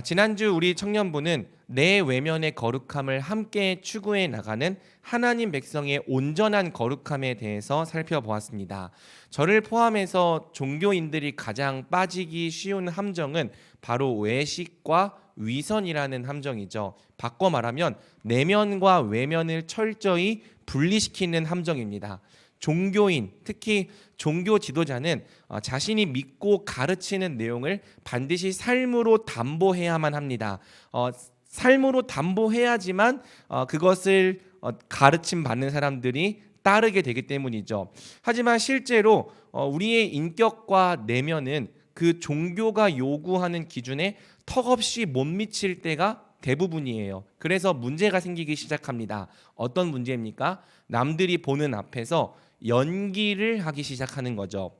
지난주 우리 청년부는 내 외면의 거룩함을 함께 추구해 나가는 하나님 백성의 온전한 거룩함에 대해서 살펴보았습니다. 저를 포함해서 종교인들이 가장 빠지기 쉬운 함정은 바로 외식과 위선이라는 함정이죠. 바꿔 말하면 내면과 외면을 철저히 분리시키는 함정입니다. 종교인, 특히 종교 지도자는 자신이 믿고 가르치는 내용을 반드시 삶으로 담보해야만 합니다. 삶으로 담보해야지만 그것을 가르침 받는 사람들이 따르게 되기 때문이죠. 하지만 실제로 우리의 인격과 내면은 그 종교가 요구하는 기준에 턱없이 못 미칠 때가 대부분이에요. 그래서 문제가 생기기 시작합니다. 어떤 문제입니까? 남들이 보는 앞에서 연기를 하기 시작하는 거죠.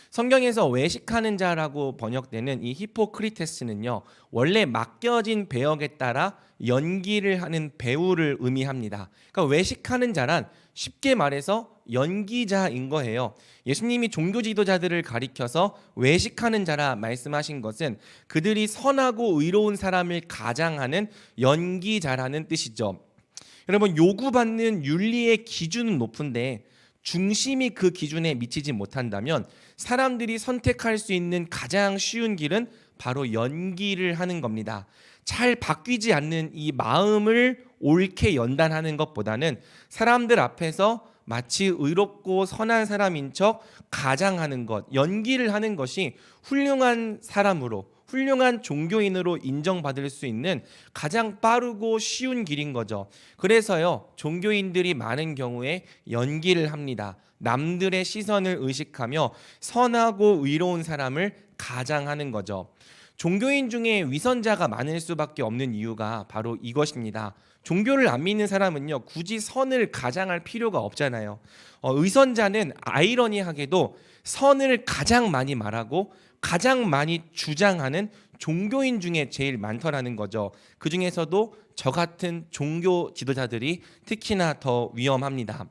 성경에서 외식하는 자라고 번역되는 이 히포크리테스는요, 원래 맡겨진 배역에 따라 연기를 하는 배우를 의미합니다. 그러니까 외식하는 자란 쉽게 말해서 연기자인 거예요. 예수님이 종교 지도자들을 가리켜서 외식하는 자라 말씀하신 것은 그들이 선하고 의로운 사람을 가장하는 연기자라는 뜻이죠. 여러분, 요구받는 윤리의 기준은 높은데 중심이 그 기준에 미치지 못한다면 사람들이 선택할 수 있는 가장 쉬운 길은 바로 연기를 하는 겁니다. 잘 바뀌지 않는 이 마음을 옳게 연단하는 것보다는 사람들 앞에서 마치 의롭고 선한 사람인 척 가장하는 것, 연기를 하는 것이 훌륭한 사람으로, 훌륭한 종교인으로 인정받을 수 있는 가장 빠르고 쉬운 길인 거죠. 그래서요, 종교인들이 많은 경우에 연기를 합니다. 남들의 시선을 의식하며 선하고 의로운 사람을 가장하는 거죠. 종교인 중에 위선자가 많을 수밖에 없는 이유가 바로 이것입니다. 종교를 안 믿는 사람은요, 굳이 선을 가장할 필요가 없잖아요. 위선자는 아이러니하게도 선을 가장 많이 말하고 가장 많이 주장하는 종교인 중에 제일 많더라는 거죠. 그 중에서도 저 같은 종교 지도자들이 특히나 더 위험합니다.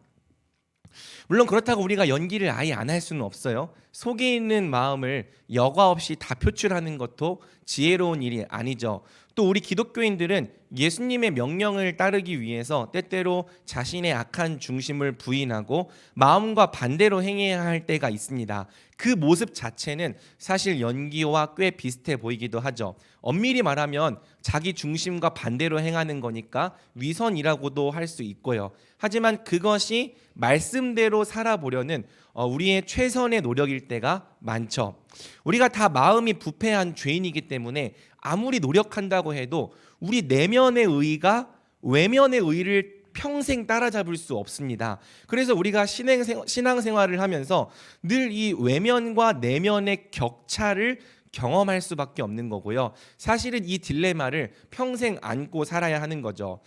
물론 그렇다고 우리가 연기를 아예 안 할 수는 없어요. 속에 있는 마음을 여과 없이 다 표출하는 것도 지혜로운 일이 아니죠. 또 우리 기독교인들은 예수님의 명령을 따르기 위해서 때때로 자신의 악한 중심을 부인하고 마음과 반대로 행해야 할 때가 있습니다. 그 모습 자체는 사실 연기와 꽤 비슷해 보이기도 하죠. 엄밀히 말하면 자기 중심과 반대로 행하는 거니까 위선이라고도 할 수 있고요. 하지만 그것이 말씀대로 살아보려는 우리의 최선의 노력일 때가 많죠. 우리가 다 마음이 부패한 죄인이기 때문에 아무리 노력한다고 해도 우리 내면의 의가 외면의 의를 평생 따라잡을 수 없습니다. 그래서 우리가 신앙생활을 하면서 늘 이 외면과 내면의 격차를 경험할 수밖에 없는 거고요. 사실은 이 딜레마를 평생 안고 살아야 하는 거죠.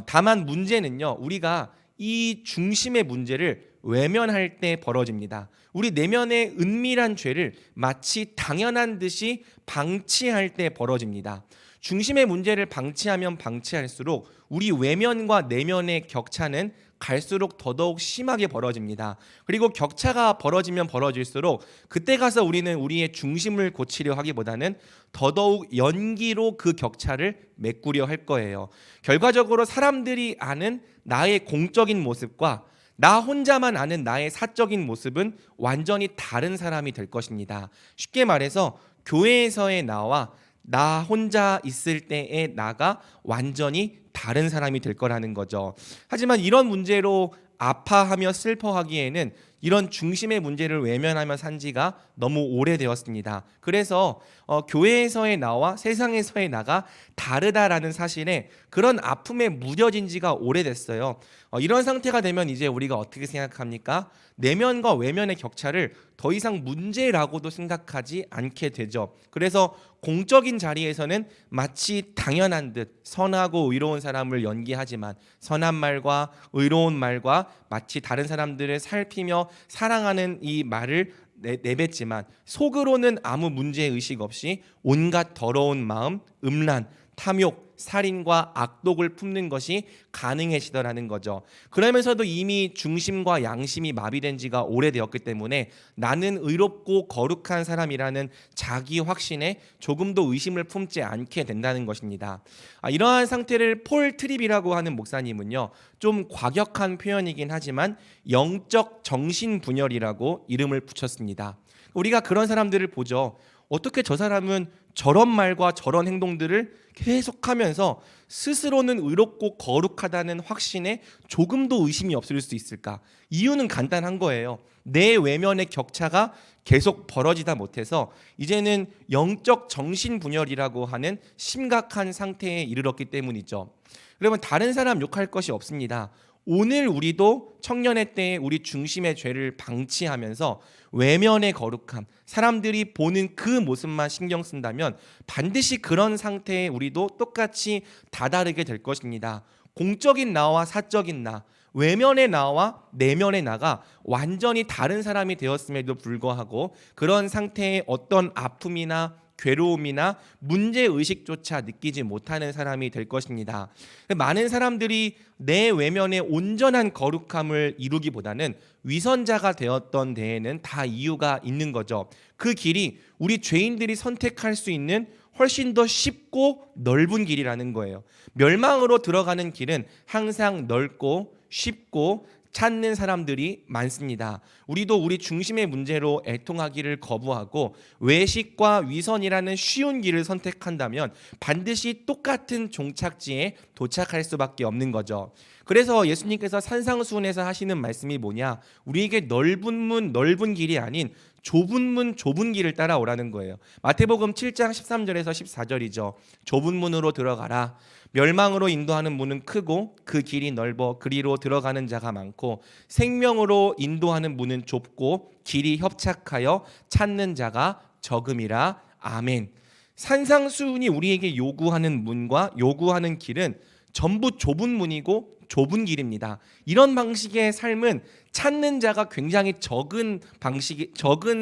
다만 문제는요, 우리가 이 중심의 문제를 외면할 때 벌어집니다. 우리 내면의 은밀한 죄를 마치 당연한 듯이 방치할 때 벌어집니다. 중심의 문제를 방치하면 방치할수록 우리 외면과 내면의 격차는 갈수록 더더욱 심하게 벌어집니다. 그리고 격차가 벌어지면 벌어질수록 그때 가서 우리는 우리의 중심을 고치려 하기보다는 더더욱 연기로 그 격차를 메꾸려 할 거예요. 결과적으로 사람들이 아는 나의 공적인 모습과 나 혼자만 아는 나의 사적인 모습은 완전히 다른 사람이 될 것입니다. 쉽게 말해서 교회에서의 나와 나 혼자 있을 때의 나가 완전히 다른 사람이 될 거라는 거죠. 하지만 이런 문제로 아파하며 슬퍼하기에는 이런 중심의 문제를 외면하며 산 지가 너무 오래되었습니다. 그래서 교회에서의 나와 세상에서의 나가 다르다라는 사실에 그런 아픔에 무뎌진 지가 오래됐어요. 이런 상태가 되면 이제 우리가 어떻게 생각합니까? 내면과 외면의 격차를 더 이상 문제라고도 생각하지 않게 되죠. 그래서 공적인 자리에서는 마치 당연한 듯 선하고 의로운 사람을 연기하지만 선한 말과 의로운 말과 마치 다른 사람들을 살피며 사랑하는 이 말을 내뱉지만 속으로는 아무 문제의식 없이 온갖 더러운 마음, 음란, 탐욕, 살인과 악독을 품는 것이 가능해지더라는 거죠. 그러면서도 이미 중심과 양심이 마비된 지가 오래되었기 때문에 나는 의롭고 거룩한 사람이라는 자기 확신에 조금도 의심을 품지 않게 된다는 것입니다. 이러한 상태를 폴 트립이라고 하는 목사님은요, 좀 과격한 표현이긴 하지만 영적 정신분열이라고 이름을 붙였습니다. 우리가 그런 사람들을 보죠. 어떻게 저 사람은 저런 말과 저런 행동들을 계속하면서 스스로는 의롭고 거룩하다는 확신에 조금도 의심이 없을 수 있을까? 이유는 간단한 거예요. 내 외면의 격차가 계속 벌어지다 못해서 이제는 영적 정신분열이라고 하는 심각한 상태에 이르렀기 때문이죠. 여러분, 다른 사람 욕할 것이 없습니다. 오늘 우리도 청년의 때에 우리 중심의 죄를 방치하면서 외면의 거룩함, 사람들이 보는 그 모습만 신경 쓴다면 반드시 그런 상태에 우리도 똑같이 다다르게 될 것입니다. 공적인 나와 사적인 나, 외면의 나와 내면의 나가 완전히 다른 사람이 되었음에도 불구하고 그런 상태에 어떤 아픔이나 괴로움이나 문제의식조차 느끼지 못하는 사람이 될 것입니다. 많은 사람들이 내 외면의 온전한 거룩함을 이루기보다는 위선자가 되었던 데에는 다 이유가 있는 거죠. 그 길이 우리 죄인들이 선택할 수 있는 훨씬 더 쉽고 넓은 길이라는 거예요. 멸망으로 들어가는 길은 항상 넓고 쉽고 찾는 사람들이 많습니다. 우리도 우리 중심의 문제로 애통하기를 거부하고 외식과 위선이라는 쉬운 길을 선택한다면 반드시 똑같은 종착지에 도착할 수밖에 없는 거죠. 그래서 예수님께서 산상수훈에서 하시는 말씀이 뭐냐? 우리에게 넓은 문 넓은 길이 아닌 좁은 문 좁은 길을 따라오라는 거예요. 마태복음 7장 13절에서 14절이죠. 좁은 문으로 들어가라. 멸망으로 인도하는 문은 크고 그 길이 넓어 그리로 들어가는 자가 많고 생명으로 인도하는 문은 좁고 길이 협착하여 찾는 자가 적음이라. 아멘. 산상수훈이 우리에게 요구하는 문과 요구하는 길은 전부 좁은 문이고 좁은 길입니다. 이런 방식의 삶은 찾는 자가 굉장히 적은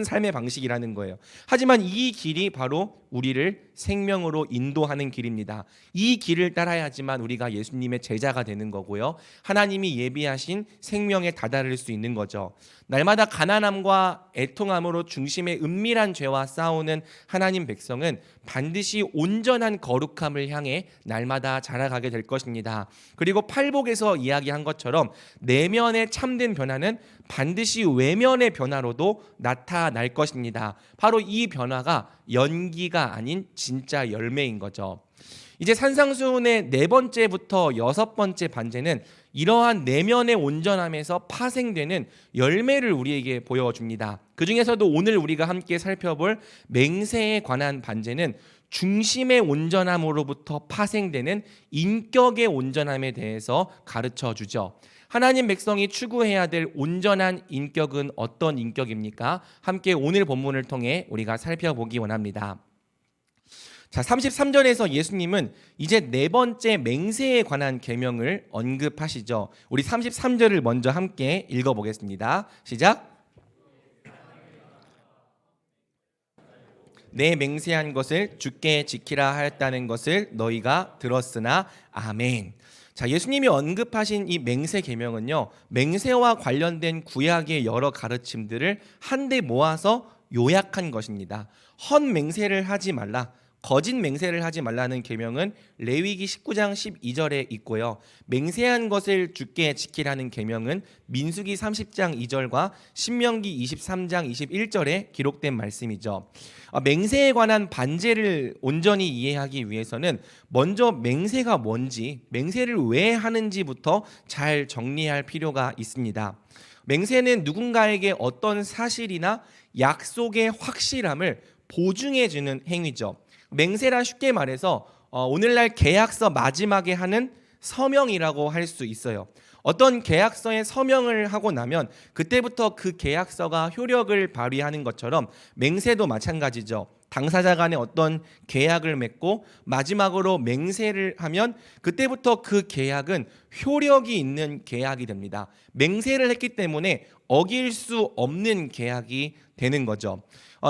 삶의 방식이라는 거예요. 하지만 이 길이 바로 우리를 생명으로 인도하는 길입니다. 이 길을 따라야지만 우리가 예수님의 제자가 되는 거고요. 하나님이 예비하신 생명에 다다를 수 있는 거죠. 날마다 가난함과 애통함으로 중심의 은밀한 죄와 싸우는 하나님 백성은 반드시 온전한 거룩함을 향해 날마다 자라가게 될 것입니다. 그리고 팔복에서 이야기한 것처럼 내면의 참된 변화는 반드시 외면의 변화로도 나타날 것입니다. 바로 이 변화가 연기가 아닌 진짜 열매인 거죠. 이제 산상수훈의 4번째부터 6번째 반제는 이러한 내면의 온전함에서 파생되는 열매를 우리에게 보여줍니다. 그 중에서도 오늘 우리가 함께 살펴볼 맹세에 관한 반제는 중심의 온전함으로부터 파생되는 인격의 온전함에 대해서 가르쳐 주죠. 하나님 백성이 추구해야 될 온전한 인격은 어떤 인격입니까? 함께 오늘 본문을 통해 우리가 살펴보기 원합니다. 자, 33절에서 예수님은 이제 4번째 맹세에 관한 계명을 언급하시죠. 우리 33절을 먼저 함께 읽어보겠습니다. 시작. 내 맹세한 것을 주께 지키라 하였다는 것을 너희가 들었으나. 아멘. 자, 예수님이 언급하신 이 맹세 계명은요, 맹세와 관련된 구약의 여러 가르침들을 한데 모아서 요약한 것입니다. 헛 맹세를 하지 말라, 거짓 맹세를 하지 말라는 계명은 레위기 19장 12절에 있고요. 맹세한 것을 주께 지키라는 계명은 민수기 30장 2절과 신명기 23장 21절에 기록된 말씀이죠. 맹세에 관한 반제를 온전히 이해하기 위해서는 먼저 맹세가 뭔지, 맹세를 왜 하는지부터 잘 정리할 필요가 있습니다. 맹세는 누군가에게 어떤 사실이나 약속의 확실함을 보증해주는 행위죠. 맹세란 쉽게 말해서 오늘날 계약서 마지막에 하는 서명이라고 할 수 있어요. 어떤 계약서에 서명을 하고 나면 그때부터 그 계약서가 효력을 발휘하는 것처럼 맹세도 마찬가지죠. 당사자 간에 어떤 계약을 맺고 마지막으로 맹세를 하면 그때부터 그 계약은 효력이 있는 계약이 됩니다. 맹세를 했기 때문에 어길 수 없는 계약이 되는 거죠.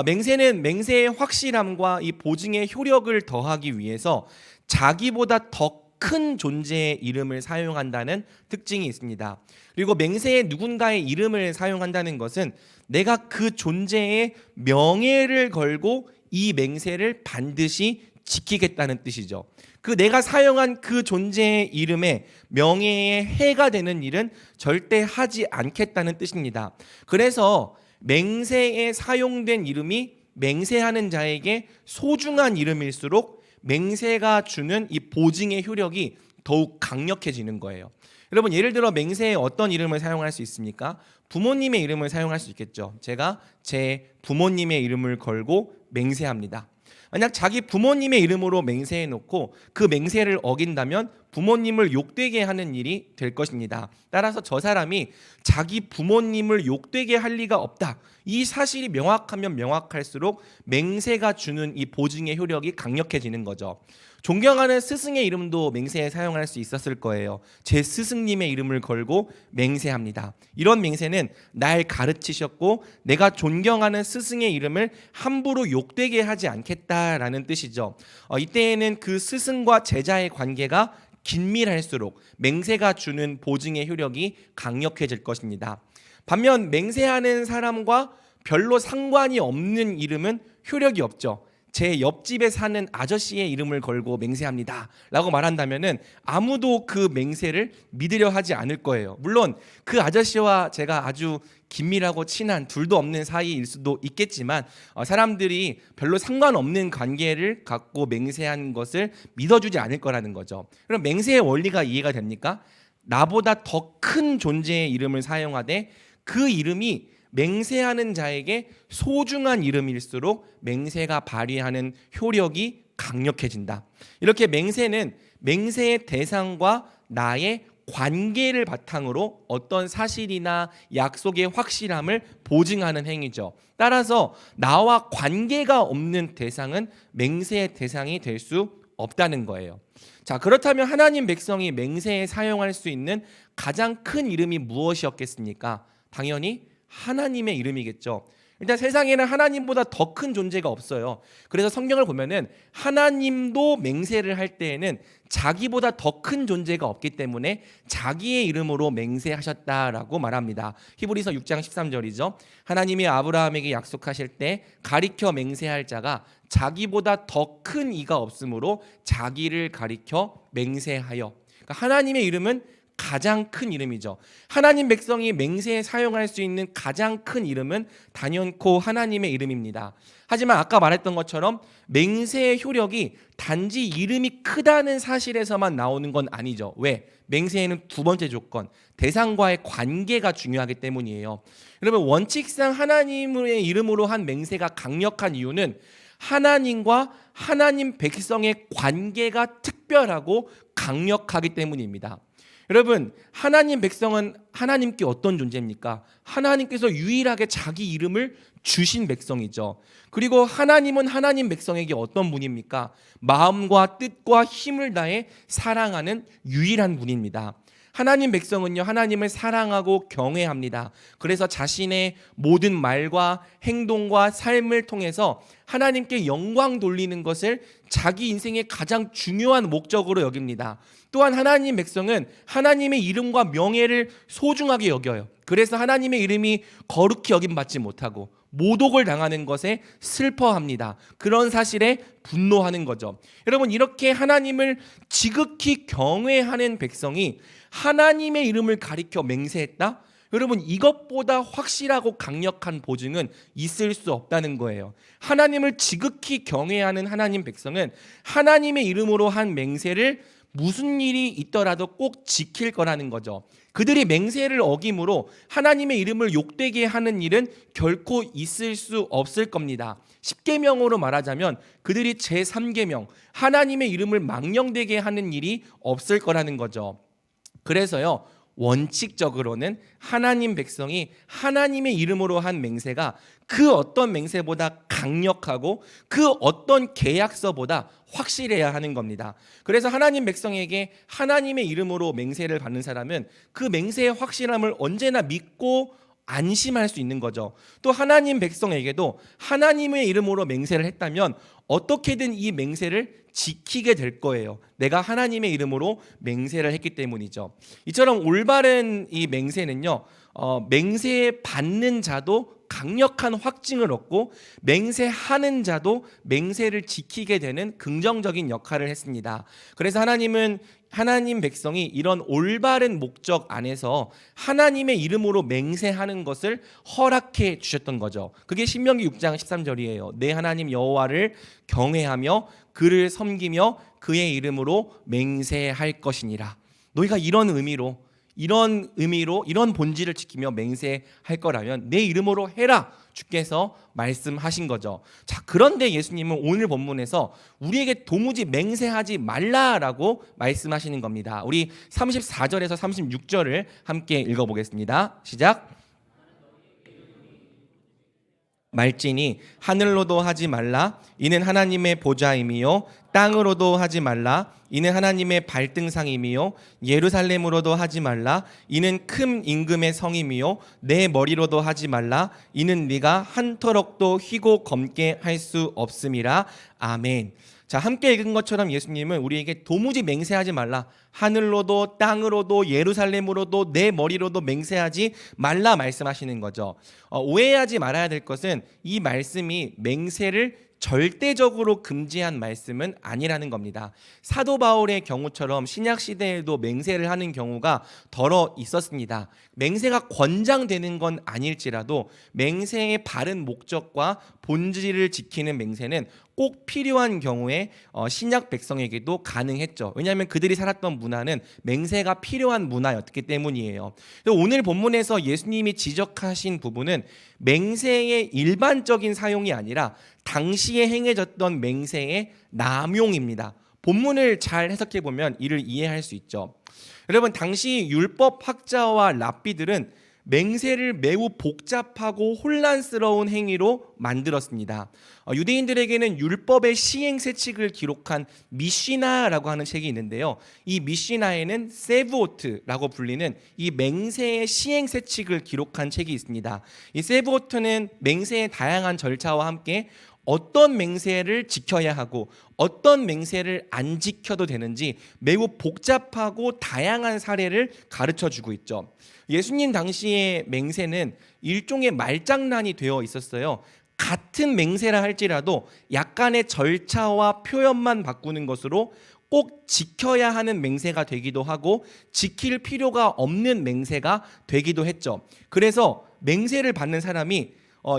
맹세는 맹세의 확실함과 이 보증의 효력을 더하기 위해서 자기보다 더 큰 존재의 이름을 사용한다는 특징이 있습니다. 그리고 맹세에 누군가의 이름을 사용한다는 것은 내가 그 존재의 명예를 걸고 이 맹세를 반드시 지키겠다는 뜻이죠. 그 내가 사용한 그 존재의 이름에 명예에 해가 되는 일은 절대 하지 않겠다는 뜻입니다. 그래서 맹세에 사용된 이름이 맹세하는 자에게 소중한 이름일수록 맹세가 주는 이 보증의 효력이 더욱 강력해지는 거예요. 여러분, 예를 들어 맹세에 어떤 이름을 사용할 수 있습니까? 부모님의 이름을 사용할 수 있겠죠. 제가 제 부모님의 이름을 걸고 맹세합니다. 만약 자기 부모님의 이름으로 맹세해 놓고 그 맹세를 어긴다면 부모님을 욕되게 하는 일이 될 것입니다. 따라서 저 사람이 자기 부모님을 욕되게 할 리가 없다. 이 사실이 명확하면 명확할수록 맹세가 주는 이 보증의 효력이 강력해지는 거죠. 존경하는 스승의 이름도 맹세에 사용할 수 있었을 거예요. 제 스승님의 이름을 걸고 맹세합니다. 이런 맹세는 날 가르치셨고 내가 존경하는 스승의 이름을 함부로 욕되게 하지 않겠다라는 뜻이죠. 이때에는 그 스승과 제자의 관계가 긴밀할수록 맹세가 주는 보증의 효력이 강력해질 것입니다. 반면 맹세하는 사람과 별로 상관이 없는 이름은 효력이 없죠. 제 옆집에 사는 아저씨의 이름을 걸고 맹세합니다 라고 말한다면은 아무도 그 맹세를 믿으려 하지 않을 거예요. 물론 그 아저씨와 제가 아주 긴밀하고 친한 둘도 없는 사이일 수도 있겠지만 사람들이 별로 상관없는 관계를 갖고 맹세한 것을 믿어주지 않을 거라는 거죠. 그럼 맹세의 원리가 이해가 됩니까? 나보다 더 큰 존재의 이름을 사용하되 그 이름이 맹세하는 자에게 소중한 이름일수록 맹세가 발휘하는 효력이 강력해진다. 이렇게 맹세는 맹세의 대상과 나의 관계를 바탕으로 어떤 사실이나 약속의 확실함을 보증하는 행위죠. 따라서 나와 관계가 없는 대상은 맹세의 대상이 될 수 없다는 거예요. 자, 그렇다면 하나님 백성이 맹세에 사용할 수 있는 가장 큰 이름이 무엇이었겠습니까? 당연히 하나님의 이름이겠죠. 일단 세상에는 하나님보다 더 큰 존재가 없어요. 그래서 성경을 보면은 하나님도 맹세를 할 때에는 자기보다 더 큰 존재가 없기 때문에 자기의 이름으로 맹세하셨다라고 말합니다. 히브리서 6장 13절이죠. 하나님이 아브라함에게 약속하실 때 가리켜 맹세할 자가 자기보다 더 큰 이가 없으므로 자기를 가리켜 맹세하여. 그러니까 하나님의 이름은 가장 큰 이름이죠. 하나님 백성이 맹세에 사용할 수 있는 가장 큰 이름은 단연코 하나님의 이름입니다. 하지만 아까 말했던 것처럼 맹세의 효력이 단지 이름이 크다는 사실에서만 나오는 건 아니죠. 왜? 맹세에는 두 번째 조건, 대상과의 관계가 중요하기 때문이에요. 여러분, 원칙상 하나님의 이름으로 한 맹세가 강력한 이유는 하나님과 하나님 백성의 관계가 특별하고 강력하기 때문입니다. 여러분, 하나님 백성은 하나님께 어떤 존재입니까? 하나님께서 유일하게 자기 이름을 주신 백성이죠. 그리고 하나님은 하나님 백성에게 어떤 분입니까? 마음과 뜻과 힘을 다해 사랑하는 유일한 분입니다. 하나님 백성은요, 하나님을 사랑하고 경외합니다. 그래서 자신의 모든 말과 행동과 삶을 통해서 하나님께 영광 돌리는 것을 자기 인생의 가장 중요한 목적으로 여깁니다. 또한 하나님 백성은 하나님의 이름과 명예를 소중하게 여겨요. 그래서 하나님의 이름이 거룩히 여김받지 못하고 모독을 당하는 것에 슬퍼합니다. 그런 사실에 분노하는 거죠. 여러분, 이렇게 하나님을 지극히 경외하는 백성이 하나님의 이름을 가리켜 맹세했다? 여러분, 이것보다 확실하고 강력한 보증은 있을 수 없다는 거예요. 하나님을 지극히 경외하는 하나님 백성은 하나님의 이름으로 한 맹세를 무슨 일이 있더라도 꼭 지킬 거라는 거죠. 그들이 맹세를 어김으로 하나님의 이름을 욕되게 하는 일은 결코 있을 수 없을 겁니다. 10계명으로 말하자면 그들이 제3계명, 하나님의 이름을 망령되게 하는 일이 없을 거라는 거죠. 그래서요, 원칙적으로는 하나님 백성이 하나님의 이름으로 한 맹세가 그 어떤 맹세보다 강력하고 그 어떤 계약서보다 확실해야 하는 겁니다. 그래서 하나님 백성에게 하나님의 이름으로 맹세를 받는 사람은 그 맹세의 확실함을 언제나 믿고 안심할 수 있는 거죠. 또 하나님 백성에게도 하나님의 이름으로 맹세를 했다면 어떻게든 이 맹세를 지키게 될 거예요. 내가 하나님의 이름으로 맹세를 했기 때문이죠. 이처럼 올바른 이 맹세는요, 맹세 받는 자도 강력한 확증을 얻고 맹세하는 자도 맹세를 지키게 되는 긍정적인 역할을 했습니다. 그래서 하나님은 하나님 백성이 이런 올바른 목적 안에서 하나님의 이름으로 맹세하는 것을 허락해 주셨던 거죠. 그게 신명기 6장 13절이에요. 내 하나님 여호와를 경외하며 그를 섬기며 그의 이름으로 맹세할 것이니라. 너희가 이런 의미로 이런 본질을 지키며 맹세할 거라면 내 이름으로 해라, 주께서 말씀하신 거죠. 자, 그런데 예수님은 오늘 본문에서 우리에게 도무지 맹세하지 말라라고 말씀하시는 겁니다. 우리 34절에서 36절을 함께 읽어보겠습니다. 시작. 말지니 하늘로도 하지 말라, 이는 하나님의 보좌임이요 땅으로도 하지 말라, 이는 하나님의 발등상임이요 예루살렘으로도 하지 말라, 이는 큰 임금의 성임이요 내 머리로도 하지 말라, 이는 네가 한 터럭도 휘고 검게 할 수 없음이라. 아멘. 자, 함께 읽은 것처럼 예수님은 우리에게 도무지 맹세하지 말라, 하늘로도 땅으로도 예루살렘으로도 내 머리로도 맹세하지 말라 말씀하시는 거죠. 오해하지 말아야 될 것은 이 말씀이 맹세를 절대적으로 금지한 말씀은 아니라는 겁니다. 사도 바울의 경우처럼 신약 시대에도 맹세를 하는 경우가 더러 있었습니다. 맹세가 권장되는 건 아닐지라도 맹세의 바른 목적과 본질을 지키는 맹세는 꼭 필요한 경우에 신약 백성에게도 가능했죠. 왜냐하면 그들이 살았던 문화는 맹세가 필요한 문화였기 때문이에요. 오늘 본문에서 예수님이 지적하신 부분은 맹세의 일반적인 사용이 아니라 당시에 행해졌던 맹세의 남용입니다. 본문을 잘 해석해 보면 이를 이해할 수 있죠. 여러분, 당시 율법 학자와 랍비들은 맹세를 매우 복잡하고 혼란스러운 행위로 만들었습니다. 유대인들에게는 율법의 시행세칙을 기록한 미시나라고 하는 책이 있는데요. 이 미시나에는 세브오트라고 불리는 이 맹세의 시행세칙을 기록한 책이 있습니다. 이 세브오트는 맹세의 다양한 절차와 함께 어떤 맹세를 지켜야 하고 어떤 맹세를 안 지켜도 되는지 매우 복잡하고 다양한 사례를 가르쳐주고 있죠. 예수님 당시의 맹세는 일종의 말장난이 되어 있었어요. 같은 맹세라 할지라도 약간의 절차와 표현만 바꾸는 것으로 꼭 지켜야 하는 맹세가 되기도 하고 지킬 필요가 없는 맹세가 되기도 했죠. 그래서 맹세를 받는 사람이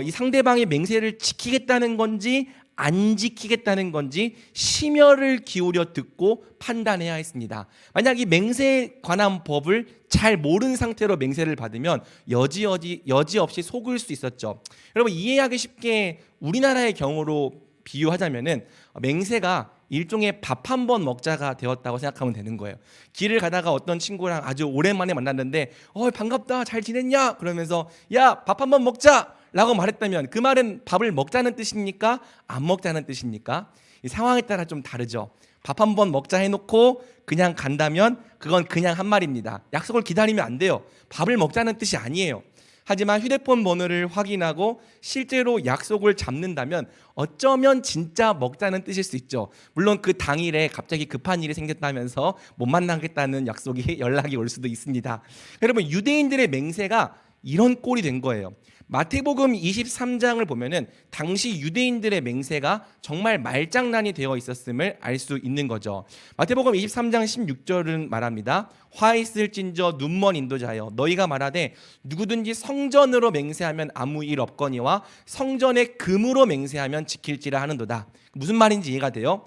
이 상대방의 맹세를 지키겠다는 건지 안 지키겠다는 건지 심혈을 기울여 듣고 판단해야 했습니다. 만약 이 맹세에 관한 법을 잘 모르는 상태로 맹세를 받으면 여지없이 속을 수 있었죠. 여러분, 이해하기 쉽게 우리나라의 경우로 비유하자면은 맹세가 일종의 밥 한 번 먹자가 되었다고 생각하면 되는 거예요. 길을 가다가 어떤 친구랑 아주 오랜만에 만났는데 반갑다, 잘 지냈냐? 그러면서 야, 밥 한 번 먹자 라고 말했다면 그 말은 밥을 먹자는 뜻입니까? 안 먹자는 뜻입니까? 이 상황에 따라 좀 다르죠. 밥 한 번 먹자 해놓고 그냥 간다면 그건 그냥 한 말입니다. 약속을 기다리면 안 돼요. 밥을 먹자는 뜻이 아니에요. 하지만 휴대폰 번호를 확인하고 실제로 약속을 잡는다면 어쩌면 진짜 먹자는 뜻일 수 있죠. 물론 그 당일에 갑자기 급한 일이 생겼다면서 못 만나겠다는 연락이 올 수도 있습니다. 여러분, 유대인들의 맹세가 이런 꼴이 된 거예요. 마태복음 23장을 보면은 당시 유대인들의 맹세가 정말 말장난이 되어 있었음을 알 수 있는 거죠. 마태복음 23장 16절은 말합니다. 화 있을진저 눈먼 인도자여, 너희가 말하되 누구든지 성전으로 맹세하면 아무 일 없거니와 성전의 금으로 맹세하면 지킬지라 하는도다. 무슨 말인지 이해가 돼요?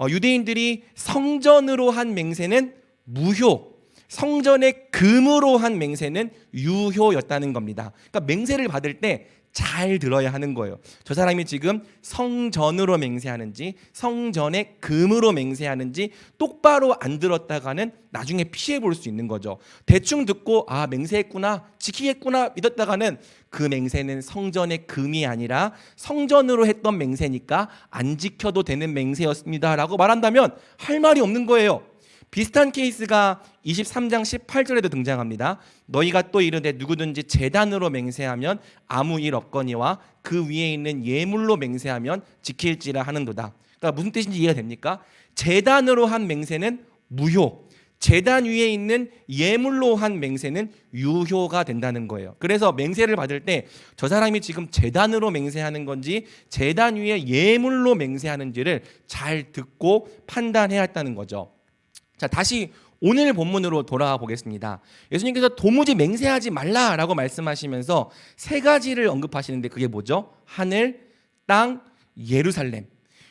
유대인들이 성전으로 한 맹세는 무효, 성전의 금으로 한 맹세는 유효였다는 겁니다. 그러니까 맹세를 받을 때 잘 들어야 하는 거예요. 저 사람이 지금 성전으로 맹세하는지 성전의 금으로 맹세하는지 똑바로 안 들었다가는 나중에 피해 볼 수 있는 거죠. 대충 듣고 맹세했구나, 지키겠구나 믿었다가는 그 맹세는 성전의 금이 아니라 성전으로 했던 맹세니까 안 지켜도 되는 맹세였습니다 라고 말한다면 할 말이 없는 거예요. 비슷한 케이스가 23장 18절에도 등장합니다. 너희가 또 이르되 누구든지 제단으로 맹세하면 아무 일 없거니와 그 위에 있는 예물로 맹세하면 지킬지라 하는도다. 그러니까 무슨 뜻인지 이해가 됩니까? 제단으로 한 맹세는 무효, 제단 위에 있는 예물로 한 맹세는 유효가 된다는 거예요. 그래서 맹세를 받을 때 저 사람이 지금 제단으로 맹세하는 건지 제단 위에 예물로 맹세하는지를 잘 듣고 판단해야 한다는 거죠. 자, 다시 오늘 본문으로 돌아가 보겠습니다. 예수님께서 도무지 맹세하지 말라라고 말씀하시면서 세 가지를 언급하시는데 그게 뭐죠? 하늘, 땅, 예루살렘.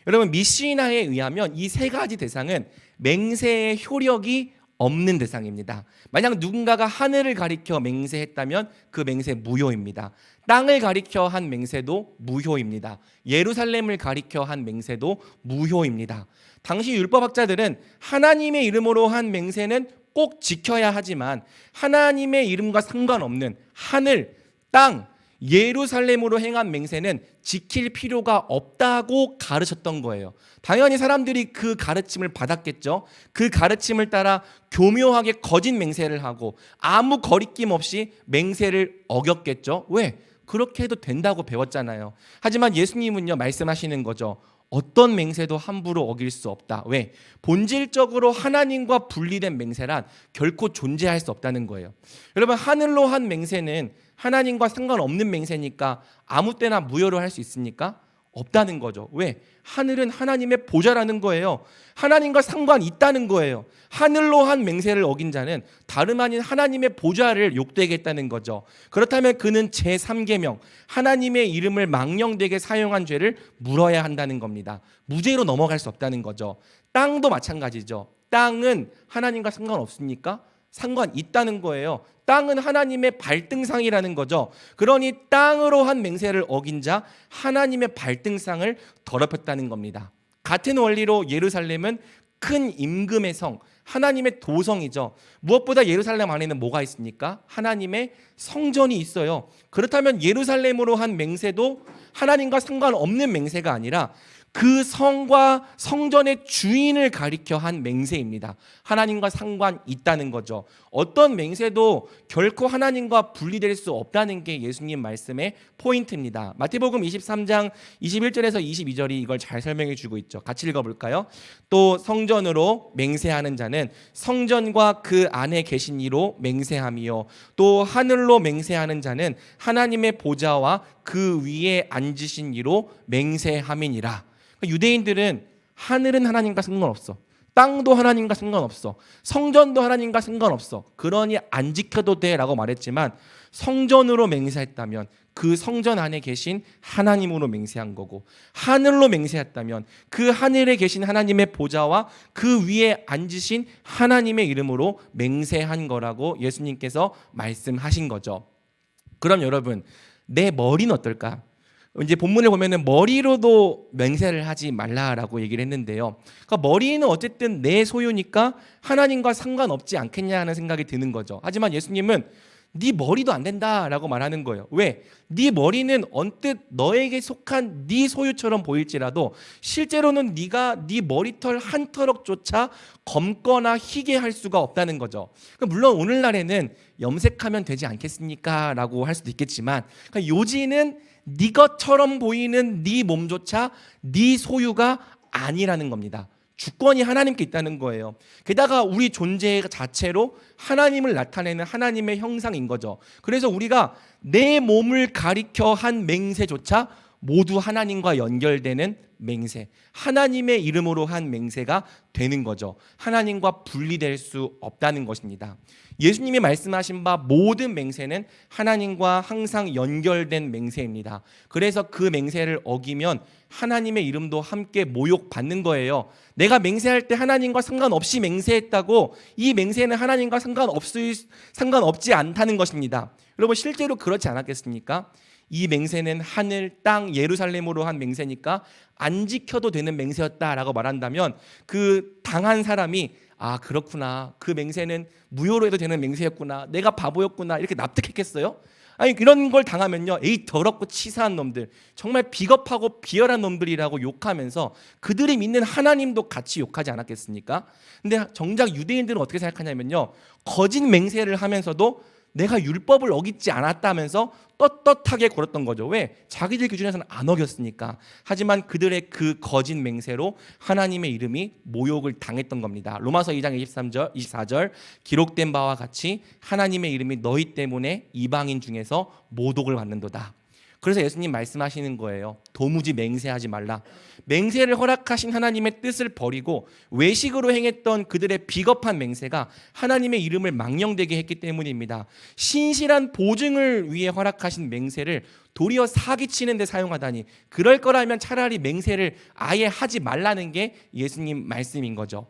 여러분, 미시나에 의하면 이 세 가지 대상은 맹세의 효력이 없는 대상입니다. 만약 누군가가 하늘을 가리켜 맹세했다면 그 맹세 무효입니다. 땅을 가리켜 한 맹세도 무효입니다. 예루살렘을 가리켜 한 맹세도 무효입니다. 당시 율법학자들은 하나님의 이름으로 한 맹세는 꼭 지켜야 하지만 하나님의 이름과 상관없는 하늘, 땅, 예루살렘으로 행한 맹세는 지킬 필요가 없다고 가르쳤던 거예요. 당연히 사람들이 그 가르침을 받았겠죠. 그 가르침을 따라 교묘하게 거짓 맹세를 하고 아무 거리낌 없이 맹세를 어겼겠죠. 왜? 그렇게 해도 된다고 배웠잖아요. 하지만 예수님은요, 말씀하시는 거죠. 어떤 맹세도 함부로 어길 수 없다. 왜? 본질적으로 하나님과 분리된 맹세란 결코 존재할 수 없다는 거예요. 여러분, 하늘로 한 맹세는 하나님과 상관없는 맹세니까 아무 때나 무효로 할 수 있습니까? 없다는 거죠. 왜? 하늘은 하나님의 보좌라는 거예요. 하나님과 상관 있다는 거예요. 하늘로 한 맹세를 어긴 자는 다름 아닌 하나님의 보좌를 욕되게 했다는 거죠. 그렇다면 그는 제3계명 하나님의 이름을 망령되게 사용한 죄를 물어야 한다는 겁니다. 무죄로 넘어갈 수 없다는 거죠. 땅도 마찬가지죠. 땅은 하나님과 상관없습니까? 상관 있다는 거예요. 땅은 하나님의 발등상이라는 거죠. 그러니 땅으로 한 맹세를 어긴 자 하나님의 발등상을 더럽혔다는 겁니다. 같은 원리로 예루살렘은 큰 임금의 성, 하나님의 도성이죠. 무엇보다 예루살렘 안에는 뭐가 있습니까? 하나님의 성전이 있어요. 그렇다면 예루살렘으로 한 맹세도 하나님과 상관없는 맹세가 아니라 그 성과 성전의 주인을 가리켜 한 맹세입니다. 하나님과 상관 있다는 거죠. 어떤 맹세도 결코 하나님과 분리될 수 없다는 게 예수님 말씀의 포인트입니다. 마태복음 23장 21절에서 22절이 이걸 잘 설명해 주고 있죠. 같이 읽어볼까요? 또 성전으로 맹세하는 자는 성전과 그 안에 계신 이로 맹세함이요, 또 하늘로 맹세하는 자는 하나님의 보좌와 그 위에 앉으신 이로 맹세함이니라. 유대인들은 하늘은 하나님과 상관없어, 땅도 하나님과 상관없어, 성전도 하나님과 상관없어, 그러니 안 지켜도 돼 라고 말했지만 성전으로 맹세했다면 그 성전 안에 계신 하나님으로 맹세한 거고, 하늘로 맹세했다면 그 하늘에 계신 하나님의 보좌와 그 위에 앉으신 하나님의 이름으로 맹세한 거라고 예수님께서 말씀하신 거죠. 그럼 여러분, 내 머리는 어떨까? 이제 본문을 보면은 머리로도 맹세를 하지 말라라고 얘기를 했는데요. 그러니까 머리는 어쨌든 내 소유니까 하나님과 상관없지 않겠냐 하는 생각이 드는 거죠. 하지만 예수님은 네 머리도 안 된다라고 말하는 거예요. 왜? 네 머리는 언뜻 너에게 속한 네 소유처럼 보일지라도 실제로는 네가 네 머리털 한 털럭조차 검거나 희게 할 수가 없다는 거죠. 물론 오늘날에는 염색하면 되지 않겠습니까? 라고 할 수도 있겠지만, 그러니까 요지는 네 것처럼 보이는 네 몸조차 네 소유가 아니라는 겁니다. 주권이 하나님께 있다는 거예요. 게다가 우리 존재 자체로 하나님을 나타내는 하나님의 형상인 거죠. 그래서 우리가 내 몸을 가리켜 한 맹세조차 모두 하나님과 연결되는 맹세, 하나님의 이름으로 한 맹세가 되는 거죠. 하나님과 분리될 수 없다는 것입니다. 예수님이 말씀하신 바 모든 맹세는 하나님과 항상 연결된 맹세입니다. 그래서 그 맹세를 어기면 하나님의 이름도 함께 모욕받는 거예요. 내가 맹세할 때 하나님과 상관없이 맹세했다고 이 맹세는 하나님과 상관없지 않다는 것입니다. 여러분, 실제로 그렇지 않았겠습니까? 이 맹세는 하늘, 땅, 예루살렘으로 한 맹세니까 안 지켜도 되는 맹세였다라고 말한다면 그 당한 사람이 아, 그렇구나, 그 맹세는 무효로 해도 되는 맹세였구나, 내가 바보였구나, 이렇게 납득했겠어요? 아니, 이런 걸 당하면요, 에이 더럽고 치사한 놈들, 정말 비겁하고 비열한 놈들이라고 욕하면서 그들이 믿는 하나님도 같이 욕하지 않았겠습니까? 근데 정작 유대인들은 어떻게 생각하냐면요, 거짓 맹세를 하면서도 내가 율법을 어기지 않았다면서 떳떳하게 걸었던 거죠. 왜? 자기들 기준에서는 안 어겼으니까. 하지만 그들의 그 거짓 맹세로 하나님의 이름이 모욕을 당했던 겁니다. 로마서 2장 23절, 24절 기록된 바와 같이 하나님의 이름이 너희 때문에 이방인 중에서 모독을 받는도다. 그래서 예수님 말씀하시는 거예요. 도무지 맹세하지 말라. 맹세를 허락하신 하나님의 뜻을 버리고 외식으로 행했던 그들의 비겁한 맹세가 하나님의 이름을 망령되게 했기 때문입니다. 신실한 보증을 위해 허락하신 맹세를 도리어 사기치는 데 사용하다니, 그럴 거라면 차라리 맹세를 아예 하지 말라는 게 예수님 말씀인 거죠.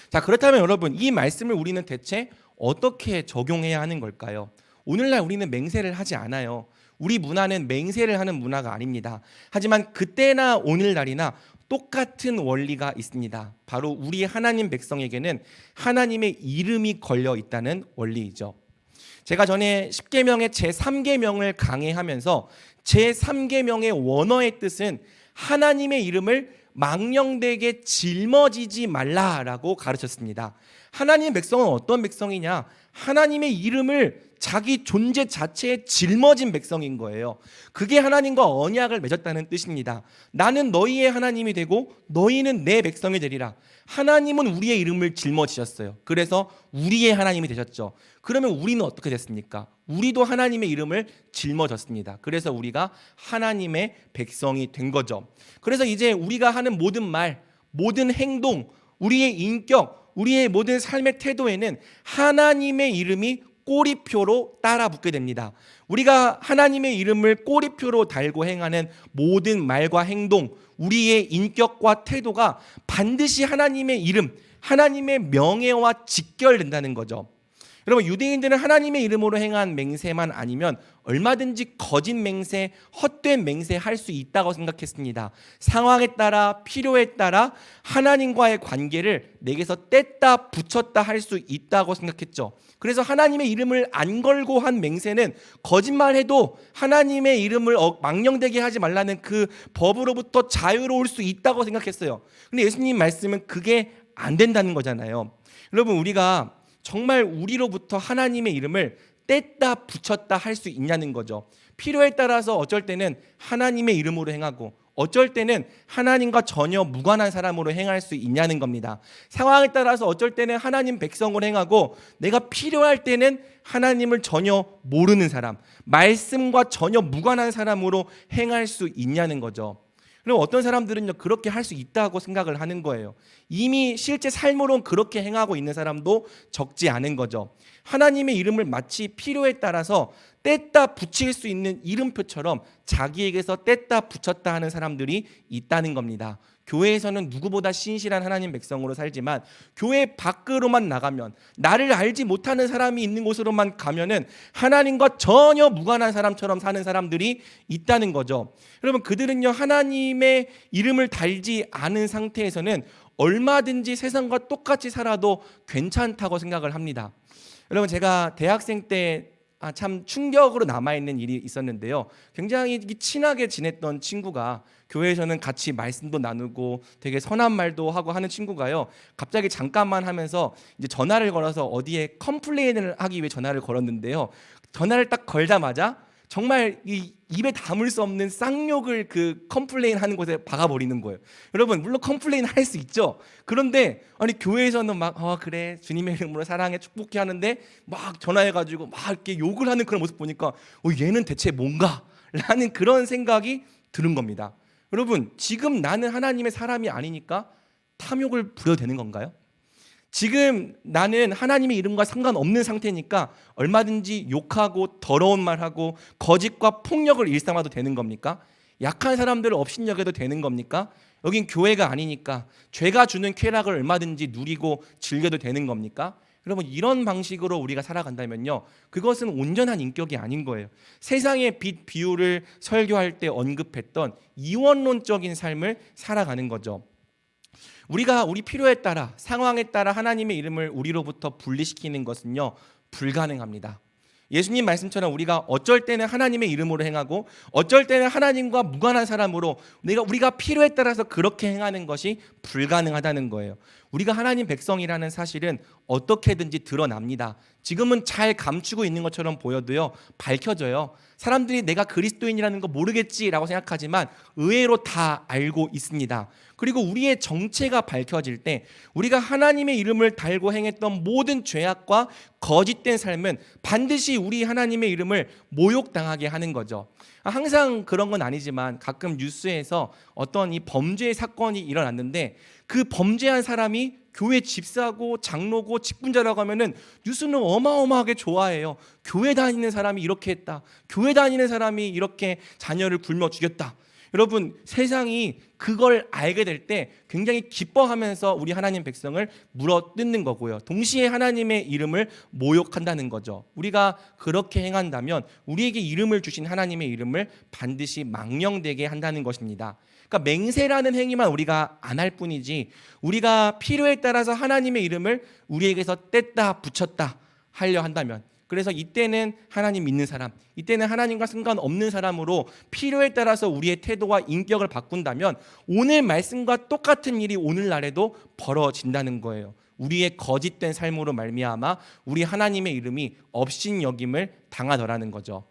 자, 그렇다면 여러분, 이 말씀을 우리는 대체 어떻게 적용해야 하는 걸까요? 오늘날 우리는 맹세를 하지 않아요. 우리 문화는 맹세를 하는 문화가 아닙니다. 하지만 그때나 오늘날이나 똑같은 원리가 있습니다. 바로 우리 하나님 백성에게는 하나님의 이름이 걸려 있다는 원리이죠. 제가 전에 10계명의 제3계명을 강해하면서 제3계명의 원어의 뜻은 하나님의 이름을 망령되게 짊어지지 말라라고 가르쳤습니다. 하나님 백성은 어떤 백성이냐? 하나님의 이름을 자기 존재 자체에 짊어진 백성인 거예요. 그게 하나님과 언약을 맺었다는 뜻입니다. 나는 너희의 하나님이 되고 너희는 내 백성이 되리라. 하나님은 우리의 이름을 짊어지셨어요. 그래서 우리의 하나님이 되셨죠. 그러면 우리는 어떻게 됐습니까? 우리도 하나님의 이름을 짊어졌습니다. 그래서 우리가 하나님의 백성이 된 거죠. 그래서 이제 우리가 하는 모든 말, 모든 행동, 우리의 인격, 우리의 모든 삶의 태도에는 하나님의 이름이 꼬리표로 따라 붙게 됩니다. 우리가 하나님의 이름을 꼬리표로 달고 행하는 모든 말과 행동, 우리의 인격과 태도가 반드시 하나님의 이름, 하나님의 명예와 직결된다는 거죠. 여러분, 유대인들은 하나님의 이름으로 행한 맹세만 아니면 얼마든지 거짓 맹세, 헛된 맹세 할 수 있다고 생각했습니다. 상황에 따라, 필요에 따라 하나님과의 관계를 내게서 뗐다 붙였다 할 수 있다고 생각했죠. 그래서 하나님의 이름을 안 걸고 한 맹세는 거짓말해도 하나님의 이름을 망령되게 하지 말라는 그 법으로부터 자유로울 수 있다고 생각했어요. 근데 예수님 말씀은 그게 안 된다는 거잖아요. 여러분, 우리가 정말 우리로부터 하나님의 이름을 뗐다 붙였다 할 수 있냐는 거죠. 필요에 따라서 어쩔 때는 하나님의 이름으로 행하고 어쩔 때는 하나님과 전혀 무관한 사람으로 행할 수 있냐는 겁니다. 상황에 따라서 어쩔 때는 하나님 백성으로 행하고 내가 필요할 때는 하나님을 전혀 모르는 사람, 말씀과 전혀 무관한 사람으로 행할 수 있냐는 거죠. 그럼 어떤 사람들은요, 그렇게 할 수 있다고 생각을 하는 거예요. 이미 실제 삶으로는 그렇게 행하고 있는 사람도 적지 않은 거죠. 하나님의 이름을 마치 필요에 따라서 뗐다 붙일 수 있는 이름표처럼 자기에게서 뗐다 붙였다 하는 사람들이 있다는 겁니다. 교회에서는 누구보다 신실한 하나님 백성으로 살지만 교회 밖으로만 나가면, 나를 알지 못하는 사람이 있는 곳으로만 가면은 하나님과 전혀 무관한 사람처럼 사는 사람들이 있다는 거죠. 여러분, 그들은요, 하나님의 이름을 달지 않은 상태에서는 얼마든지 세상과 똑같이 살아도 괜찮다고 생각을 합니다. 여러분, 제가 대학생 때 참 충격으로 남아있는 일이 있었는데요. 굉장히 친하게 지냈던 친구가, 교회에서는 같이 말씀도 나누고 되게 선한 말도 하고 하는 친구가요, 갑자기 잠깐만 하면서 이제 전화를 걸어서 어디에 컴플레인을 하기 위해 전화를 걸었는데요. 전화를 딱 걸자마자 정말 이 입에 담을 수 없는 쌍욕을 그 컴플레인 하는 곳에 박아버리는 거예요. 여러분, 물론 컴플레인 할 수 있죠. 그런데 아니, 교회에서는 막 그래 주님의 이름으로 사랑해 축복해 하는데 막 전화해가지고 막 이렇게 욕을 하는 그런 모습 보니까 얘는 대체 뭔가? 라는 그런 생각이 드는 겁니다. 여러분, 지금 나는 하나님의 사람이 아니니까 탐욕을 부려도 되는 건가요? 지금 나는 하나님의 이름과 상관없는 상태니까 얼마든지 욕하고 더러운 말하고 거짓과 폭력을 일삼아도 되는 겁니까? 약한 사람들을 업신여겨도 되는 겁니까? 여긴 교회가 아니니까 죄가 주는 쾌락을 얼마든지 누리고 즐겨도 되는 겁니까? 여러분, 이런 방식으로 우리가 살아간다면요, 그것은 온전한 인격이 아닌 거예요. 세상의 빛 비유를 설교할 때 언급했던 이원론적인 삶을 살아가는 거죠. 우리가 우리 필요에 따라, 상황에 따라 하나님의 이름을 우리로부터 분리시키는 것은요, 불가능합니다. 예수님 말씀처럼 우리가 어쩔 때는 하나님의 이름으로 행하고 어쩔 때는 하나님과 무관한 사람으로 우리가 필요에 따라서 그렇게 행하는 것이 불가능하다는 거예요. 우리가 하나님 백성이라는 사실은 어떻게든지 드러납니다. 지금은 잘 감추고 있는 것처럼 보여도요, 밝혀져요. 사람들이 내가 그리스도인이라는 거 모르겠지라고 생각하지만 의외로 다 알고 있습니다. 그리고 우리의 정체가 밝혀질 때 우리가 하나님의 이름을 달고 행했던 모든 죄악과 거짓된 삶은 반드시 우리 하나님의 이름을 모욕당하게 하는 거죠. 항상 그런 건 아니지만 가끔 뉴스에서 어떤 이 범죄 사건이 일어났는데 그 범죄한 사람이 교회 집사고 장로고 직분자라고 하면은 뉴스는 어마어마하게 좋아해요. 교회 다니는 사람이 이렇게 했다. 교회 다니는 사람이 이렇게 자녀를 굶어 죽였다. 여러분, 세상이 그걸 알게 될 때 굉장히 기뻐하면서 우리 하나님 백성을 물어뜯는 거고요. 동시에 하나님의 이름을 모욕한다는 거죠. 우리가 그렇게 행한다면 우리에게 이름을 주신 하나님의 이름을 반드시 망령되게 한다는 것입니다. 그러니까 맹세라는 행위만 우리가 안 할 뿐이지 우리가 필요에 따라서 하나님의 이름을 우리에게서 뗐다 붙였다 하려 한다면, 그래서 이때는 하나님 믿는 사람, 이때는 하나님과 상관없는 사람으로 필요에 따라서 우리의 태도와 인격을 바꾼다면 오늘 말씀과 똑같은 일이 오늘날에도 벌어진다는 거예요. 우리의 거짓된 삶으로 말미암아 우리 하나님의 이름이 업신여김을 당하더라는 거죠.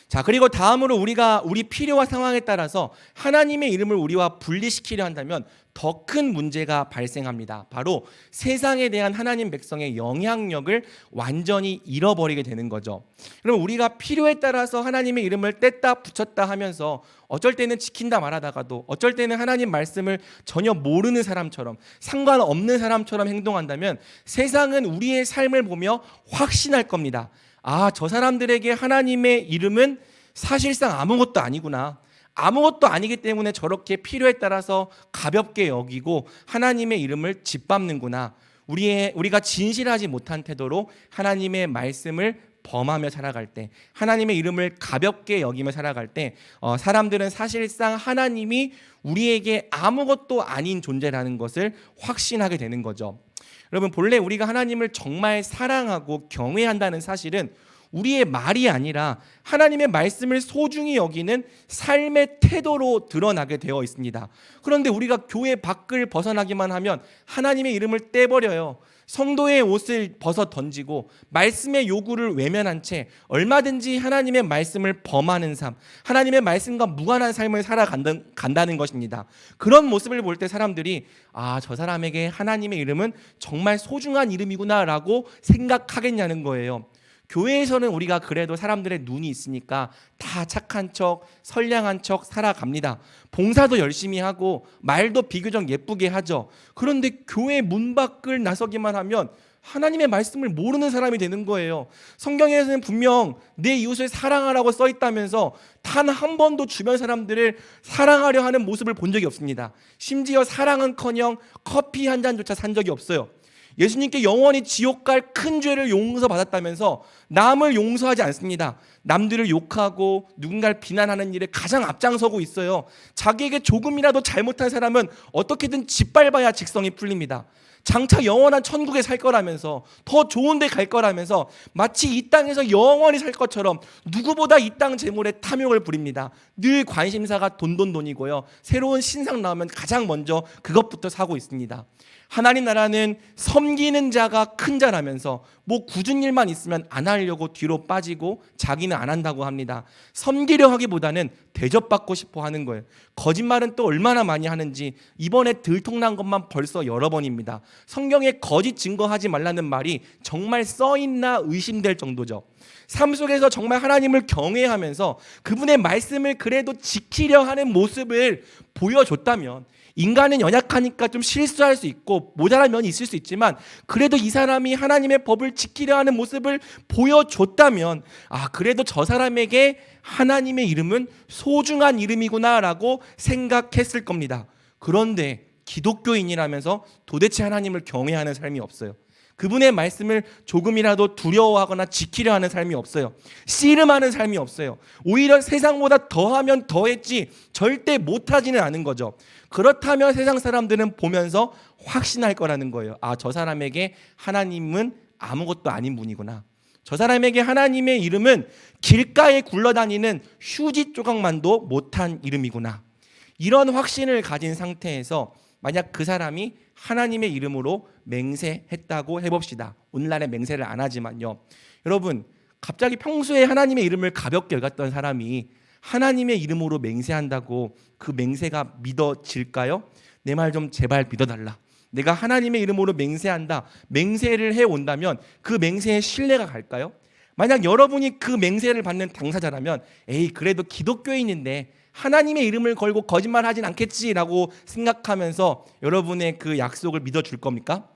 자, 그리고 다음으로 우리 필요와 상황에 따라서 하나님의 이름을 우리와 분리시키려 한다면 더 큰 문제가 발생합니다. 바로 세상에 대한 하나님 백성의 영향력을 완전히 잃어버리게 되는 거죠. 그럼 우리가 필요에 따라서 하나님의 이름을 뗐다 붙였다 하면서 어쩔 때는 지킨다 말하다가도 어쩔 때는 하나님 말씀을 전혀 모르는 사람처럼 상관없는 사람처럼 행동한다면 세상은 우리의 삶을 보며 확신할 겁니다. 아, 저 사람들에게 하나님의 이름은 사실상 아무것도 아니구나. 아무것도 아니기 때문에 저렇게 필요에 따라서 가볍게 여기고 하나님의 이름을 짓밟는구나. 우리가 진실하지 못한 태도로 하나님의 말씀을 범하며 살아갈 때, 하나님의 이름을 가볍게 여기며 살아갈 때 사람들은 사실상 하나님이 우리에게 아무것도 아닌 존재라는 것을 확신하게 되는 거죠. 여러분, 본래 우리가 하나님을 정말 사랑하고 경외한다는 사실은 우리의 말이 아니라 하나님의 말씀을 소중히 여기는 삶의 태도로 드러나게 되어 있습니다. 그런데 우리가 교회 밖을 벗어나기만 하면 하나님의 이름을 떼버려요. 성도의 옷을 벗어 던지고 말씀의 요구를 외면한 채 얼마든지 하나님의 말씀을 범하는 삶, 하나님의 말씀과 무관한 삶을 살아간다는 것입니다. 그런 모습을 볼 때 사람들이 저 사람에게 하나님의 이름은 정말 소중한 이름이구나 라고 생각하겠냐는 거예요. 교회에서는 우리가 그래도 사람들의 눈이 있으니까 다 착한 척, 선량한 척 살아갑니다. 봉사도 열심히 하고 말도 비교적 예쁘게 하죠. 그런데 교회 문 밖을 나서기만 하면 하나님의 말씀을 모르는 사람이 되는 거예요. 성경에서는 분명 내 이웃을 사랑하라고 써 있다면서 단 한 번도 주변 사람들을 사랑하려 하는 모습을 본 적이 없습니다. 심지어 사랑은커녕 커피 한 잔조차 산 적이 없어요. 예수님께 영원히 지옥 갈 큰 죄를 용서받았다면서 남을 용서하지 않습니다. 남들을 욕하고 누군가를 비난하는 일에 가장 앞장서고 있어요. 자기에게 조금이라도 잘못한 사람은 어떻게든 짓밟아야 직성이 풀립니다. 장차 영원한 천국에 살 거라면서, 더 좋은 데 갈 거라면서 마치 이 땅에서 영원히 살 것처럼 누구보다 이 땅 재물에 탐욕을 부립니다. 늘 관심사가 돈이고요. 새로운 신상 나오면 가장 먼저 그것부터 사고 있습니다. 하나님 나라는 섬기는 자가 큰 자라면서 굳은 일만 있으면 안 하려고 뒤로 빠지고 자기는 안 한다고 합니다. 섬기려 하기보다는 대접받고 싶어 하는 거예요. 거짓말은 또 얼마나 많이 하는지 이번에 들통난 것만 벌써 여러 번입니다. 성경에 거짓 증거하지 말라는 말이 정말 써있나 의심될 정도죠. 삶 속에서 정말 하나님을 경외하면서 그분의 말씀을 그래도 지키려 하는 모습을 보여줬다면, 인간은 연약하니까 좀 실수할 수 있고 모자란 면이 있을 수 있지만 그래도 이 사람이 하나님의 법을 지키려 하는 모습을 보여줬다면 그래도 저 사람에게 하나님의 이름은 소중한 이름이구나 라고 생각했을 겁니다. 그런데 기독교인이라면서 도대체 하나님을 경외하는 삶이 없어요. 그분의 말씀을 조금이라도 두려워하거나 지키려 하는 삶이 없어요. 씨름하는 삶이 없어요. 오히려 세상보다 더하면 더했지 절대 못하지는 않은 거죠. 그렇다면 세상 사람들은 보면서 확신할 거라는 거예요. 저 사람에게 하나님은 아무것도 아닌 분이구나. 저 사람에게 하나님의 이름은 길가에 굴러다니는 휴지 조각만도 못한 이름이구나. 이런 확신을 가진 상태에서 만약 그 사람이 하나님의 이름으로 맹세했다고 해봅시다. 오늘날에 맹세를 안 하지만요. 여러분, 갑자기 평소에 하나님의 이름을 가볍게 여겼던 사람이 하나님의 이름으로 맹세한다고 그 맹세가 믿어질까요? 내 말 좀 제발 믿어달라. 내가 하나님의 이름으로 맹세한다. 맹세를 해온다면 그 맹세에 신뢰가 갈까요? 만약 여러분이 그 맹세를 받는 당사자라면 에이 그래도 기독교인인데 하나님의 이름을 걸고 거짓말하진 않겠지라고 생각하면서 여러분의 그 약속을 믿어줄 겁니까?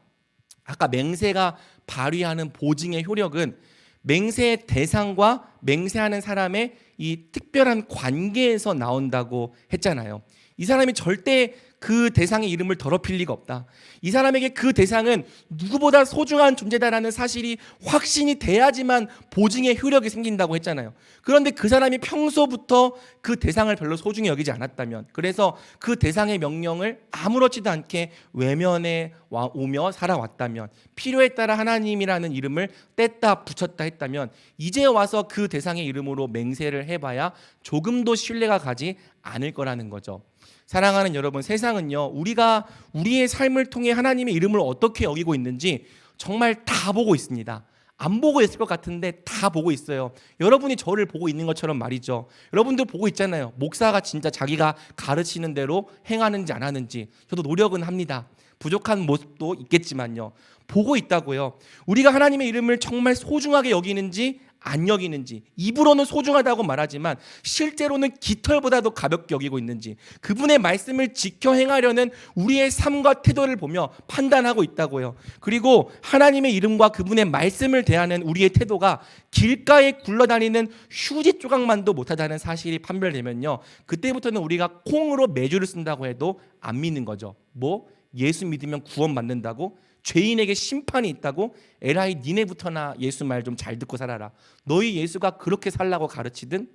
아까 맹세가 발휘하는 보증의 효력은 맹세의 대상과 맹세하는 사람의 이 특별한 관계에서 나온다고 했잖아요. 이 사람이 절대 그 대상의 이름을 더럽힐 리가 없다. 이 사람에게 그 대상은 누구보다 소중한 존재다라는 사실이 확신이 돼야지만 보증의 효력이 생긴다고 했잖아요. 그런데 그 사람이 평소부터 그 대상을 별로 소중히 여기지 않았다면, 그래서 그 대상의 명령을 아무렇지도 않게 외면해 오며 살아왔다면, 필요에 따라 하나님이라는 이름을 뗐다 붙였다 했다면, 이제 와서 그 대상의 이름으로 맹세를 해봐야 조금도 신뢰가 가지 않을 거라는 거죠. 사랑하는 여러분, 세상은요, 우리가 우리의 삶을 통해 하나님의 이름을 어떻게 여기고 있는지 정말 다 보고 있습니다. 안 보고 있을 것 같은데 다 보고 있어요. 여러분이 저를 보고 있는 것처럼 말이죠. 여러분들 보고 있잖아요. 목사가 진짜 자기가 가르치는 대로 행하는지 안 하는지. 저도 노력은 합니다. 부족한 모습도 있겠지만요. 보고 있다고요. 우리가 하나님의 이름을 정말 소중하게 여기는지 안 여기는지, 입으로는 소중하다고 말하지만 실제로는 깃털보다도 가볍게 여기고 있는지, 그분의 말씀을 지켜 행하려는 우리의 삶과 태도를 보며 판단하고 있다고요. 그리고 하나님의 이름과 그분의 말씀을 대하는 우리의 태도가 길가에 굴러다니는 휴지 조각만도 못하다는 사실이 판별되면요, 그때부터는 우리가 콩으로 매주를 쓴다고 해도 안 믿는 거죠. 뭐? 예수 믿으면 구원받는다고? 죄인에게 심판이 있다고? 에라이 니네부터나 예수 말 좀 잘 듣고 살아라. 너희 예수가 그렇게 살라고 가르치든?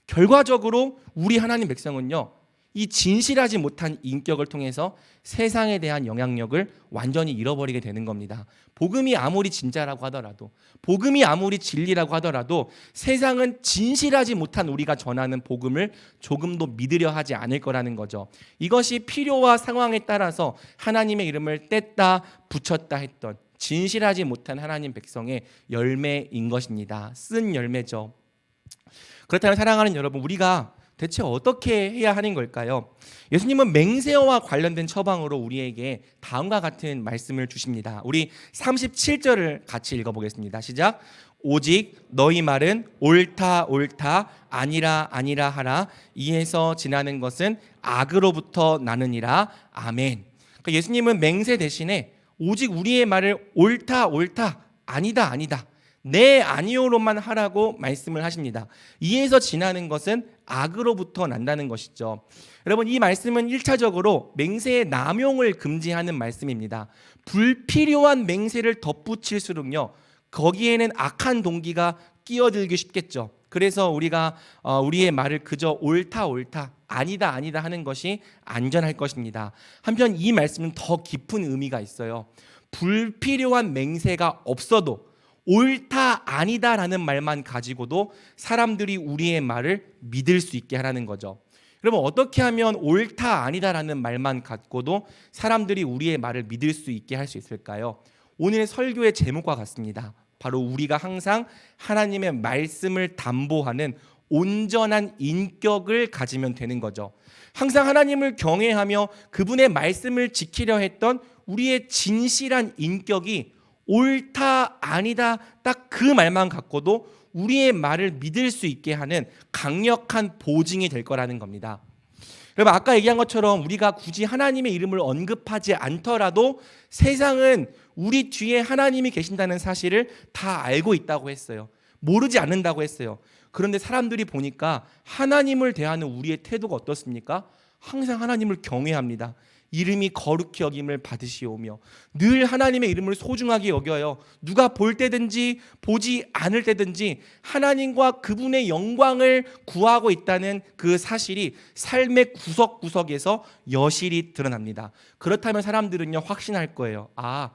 결과적으로 우리 하나님 백성은요, 이 진실하지 못한 인격을 통해서 세상에 대한 영향력을 완전히 잃어버리게 되는 겁니다. 복음이 아무리 진짜라고 하더라도, 복음이 아무리 진리라고 하더라도 세상은 진실하지 못한 우리가 전하는 복음을 조금도 믿으려 하지 않을 거라는 거죠. 이것이 필요와 상황에 따라서 하나님의 이름을 뗐다 붙였다 했던 진실하지 못한 하나님 백성의 열매인 것입니다. 쓴 열매죠. 그렇다면 사랑하는 여러분, 우리가 대체 어떻게 해야 하는 걸까요? 예수님은 맹세와 관련된 처방으로 우리에게 다음과 같은 말씀을 주십니다. 우리 37절을 같이 읽어보겠습니다. 시작. 오직 너희 말은 옳다 옳다 아니라 아니라 하라. 이에서 지나는 것은 악으로부터 나느니라. 아멘. 그러니까 예수님은 맹세 대신에 오직 우리의 말을 옳다 옳다 아니다 아니다 네 아니오로만 하라고 말씀을 하십니다. 이에서 지나는 것은 악으로부터 난다는 것이죠. 여러분, 이 말씀은 1차적으로 맹세의 남용을 금지하는 말씀입니다. 불필요한 맹세를 덧붙일수록요, 거기에는 악한 동기가 끼어들기 쉽겠죠. 그래서 우리가 우리의 말을 그저 옳다 옳다 아니다 아니다 하는 것이 안전할 것입니다. 한편 이 말씀은 더 깊은 의미가 있어요. 불필요한 맹세가 없어도 옳다 아니다라는 말만 가지고도 사람들이 우리의 말을 믿을 수 있게 하라는 거죠. 여러분, 어떻게 하면 옳다 아니다라는 말만 갖고도 사람들이 우리의 말을 믿을 수 있게 할 수 있을까요? 오늘의 설교의 제목과 같습니다. 바로 우리가 항상 하나님의 말씀을 담보하는 온전한 인격을 가지면 되는 거죠. 항상 하나님을 경외하며 그분의 말씀을 지키려 했던 우리의 진실한 인격이 옳다 아니다 딱 그 말만 갖고도 우리의 말을 믿을 수 있게 하는 강력한 보증이 될 거라는 겁니다. 여러분, 아까 얘기한 것처럼 우리가 굳이 하나님의 이름을 언급하지 않더라도 세상은 우리 뒤에 하나님이 계신다는 사실을 다 알고 있다고 했어요. 모르지 않는다고 했어요. 그런데 사람들이 보니까 하나님을 대하는 우리의 태도가 어떻습니까? 항상 하나님을 경외합니다. 이름이 거룩히 여김을 받으시오며 늘 하나님의 이름을 소중하게 여겨요. 누가 볼 때든지 보지 않을 때든지 하나님과 그분의 영광을 구하고 있다는 그 사실이 삶의 구석구석에서 여실히 드러납니다. 그렇다면 사람들은요, 확신할 거예요. 아,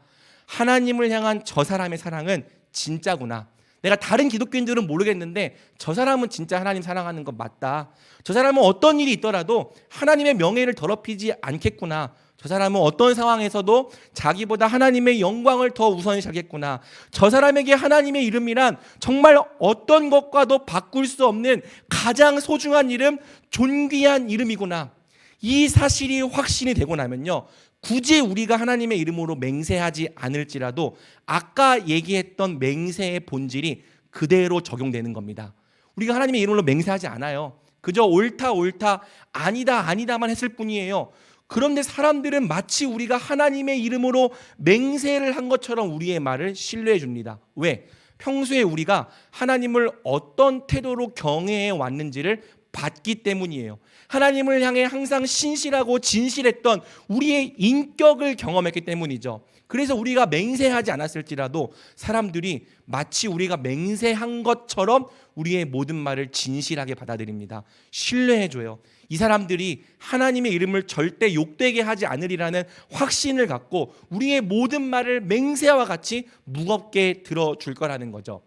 하나님을 향한 저 사람의 사랑은 진짜구나. 내가 다른 기독교인들은 모르겠는데 저 사람은 진짜 하나님 사랑하는 것 맞다. 저 사람은 어떤 일이 있더라도 하나님의 명예를 더럽히지 않겠구나. 저 사람은 어떤 상황에서도 자기보다 하나님의 영광을 더 우선시하겠구나. 저 사람에게 하나님의 이름이란 정말 어떤 것과도 바꿀 수 없는 가장 소중한 이름, 존귀한 이름이구나. 이 사실이 확신이 되고 나면요, 굳이 우리가 하나님의 이름으로 맹세하지 않을지라도 아까 얘기했던 맹세의 본질이 그대로 적용되는 겁니다. 우리가 하나님의 이름으로 맹세하지 않아요. 그저 옳다 옳다 아니다 아니다만 했을 뿐이에요. 그런데 사람들은 마치 우리가 하나님의 이름으로 맹세를 한 것처럼 우리의 말을 신뢰해 줍니다. 왜? 평소에 우리가 하나님을 어떤 태도로 경외해 왔는지를 봤기 때문이에요. 하나님을 향해 항상 신실하고 진실했던 우리의 인격을 경험했기 때문이죠. 그래서 우리가 맹세하지 않았을지라도 사람들이 마치 우리가 맹세한 것처럼 우리의 모든 말을 진실하게 받아들입니다. 신뢰해줘요. 이 사람들이 하나님의 이름을 절대 욕되게 하지 않으리라는 확신을 갖고 우리의 모든 말을 맹세와 같이 무겁게 들어줄 거라는 거죠.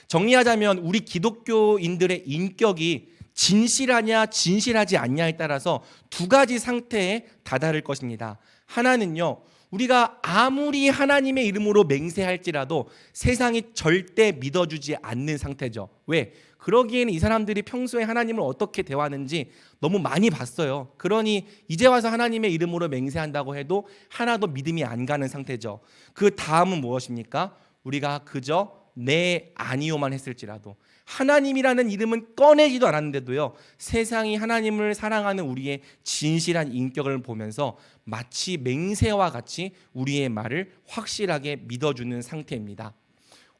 정리하자면 우리 기독교인들의 인격이 진실하냐 진실하지 않냐에 따라서 두 가지 상태에 다다를 것입니다. 하나는요, 우리가 아무리 하나님의 이름으로 맹세할지라도 세상이 절대 믿어주지 않는 상태죠. 왜? 그러기에는 이 사람들이 평소에 하나님을 어떻게 대화하는지 너무 많이 봤어요. 그러니 이제 와서 하나님의 이름으로 맹세한다고 해도 하나도 믿음이 안 가는 상태죠. 그 다음은 무엇입니까? 우리가 그저 네 아니요만 했을지라도, 하나님이라는 이름은 꺼내지도 않았는데도요, 세상이 하나님을 사랑하는 우리의 진실한 인격을 보면서 마치 맹세와 같이 우리의 말을 확실하게 믿어주는 상태입니다.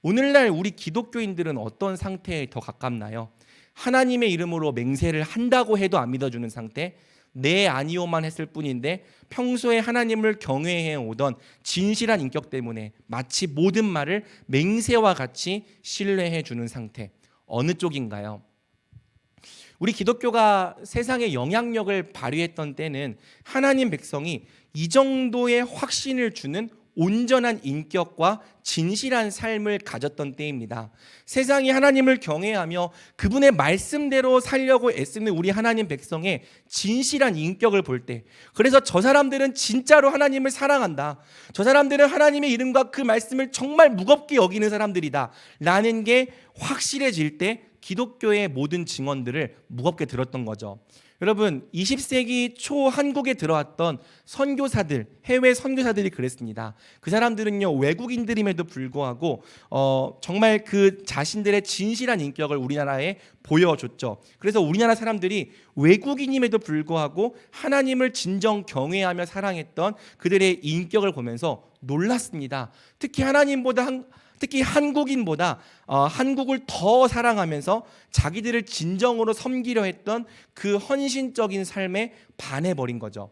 오늘날 우리 기독교인들은 어떤 상태에 더 가깝나요? 하나님의 이름으로 맹세를 한다고 해도 안 믿어주는 상태, 네 아니요만 했을 뿐인데 평소에 하나님을 경외해 오던 진실한 인격 때문에 마치 모든 말을 맹세와 같이 신뢰해 주는 상태, 어느 쪽인가요? 우리 기독교가 세상에 영향력을 발휘했던 때는 하나님 백성이 이 정도의 확신을 주는 온전한 인격과 진실한 삶을 가졌던 때입니다. 세상이 하나님을 경외하며 그분의 말씀대로 살려고 애쓰는 우리 하나님 백성의 진실한 인격을 볼 때, 그래서 저 사람들은 진짜로 하나님을 사랑한다, 저 사람들은 하나님의 이름과 그 말씀을 정말 무겁게 여기는 사람들이다 라는 게 확실해질 때 기독교의 모든 증언들을 무겁게 들었던 거죠. 여러분, 20세기 초 한국에 들어왔던 선교사들, 해외 선교사들이 그랬습니다. 그 사람들은요, 외국인들임에도 불구하고 정말 그 자신들의 진실한 인격을 우리나라에 보여줬죠. 그래서 우리나라 사람들이 외국인임에도 불구하고 하나님을 진정 경외하며 사랑했던 그들의 인격을 보면서 놀랐습니다. 특히 한국인보다 한국을 더 사랑하면서 자기들을 진정으로 섬기려 했던 그 헌신적인 삶에 반해버린 거죠.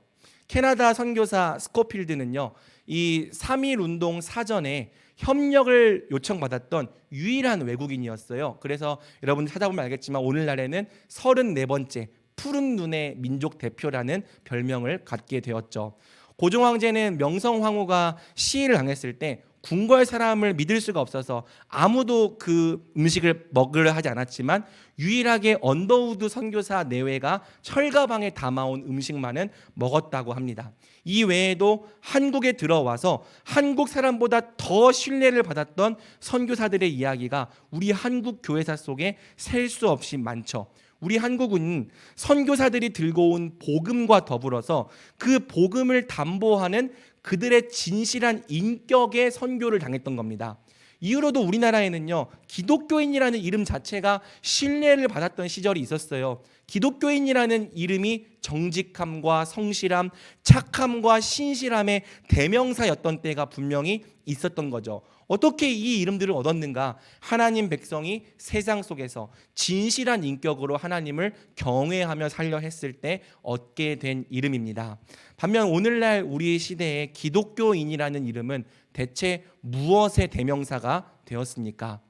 캐나다 선교사 스코필드는요, 이 3.1 운동 사전에 협력을 요청받았던 유일한 외국인이었어요. 그래서 여러분 찾아보면 알겠지만 오늘날에는 34번째 푸른 눈의 민족 대표라는 별명을 갖게 되었죠. 고종 황제는 명성 황후가 시해를 당했을 때 궁궐 사람을 믿을 수가 없어서 아무도 그 음식을 먹으려 하지 않았지만 유일하게 언더우드 선교사 내외가 철가방에 담아온 음식만은 먹었다고 합니다. 이 외에도 한국에 들어와서 한국 사람보다 더 신뢰를 받았던 선교사들의 이야기가 우리 한국 교회사 속에 셀 수 없이 많죠. 우리 한국은 선교사들이 들고 온 복음과 더불어서 그 복음을 담보하는 그들의 진실한 인격의 선교를 당했던 겁니다. 이후로도 우리나라에는요, 기독교인이라는 이름 자체가 신뢰를 받았던 시절이 있었어요. 기독교인이라는 이름이 정직함과 성실함, 착함과 신실함의 대명사였던 때가 분명히 있었던 거죠. 어떻게 이 이름들을 얻었는가? 하나님 백성이 세상 속에서 진실한 인격으로 하나님을 경외하며 살려 했을 때 얻게 된 이름입니다. 반면 오늘날 우리 시대에 기독교인이라는 이름은 대체 무엇의 대명사가 되었습니까?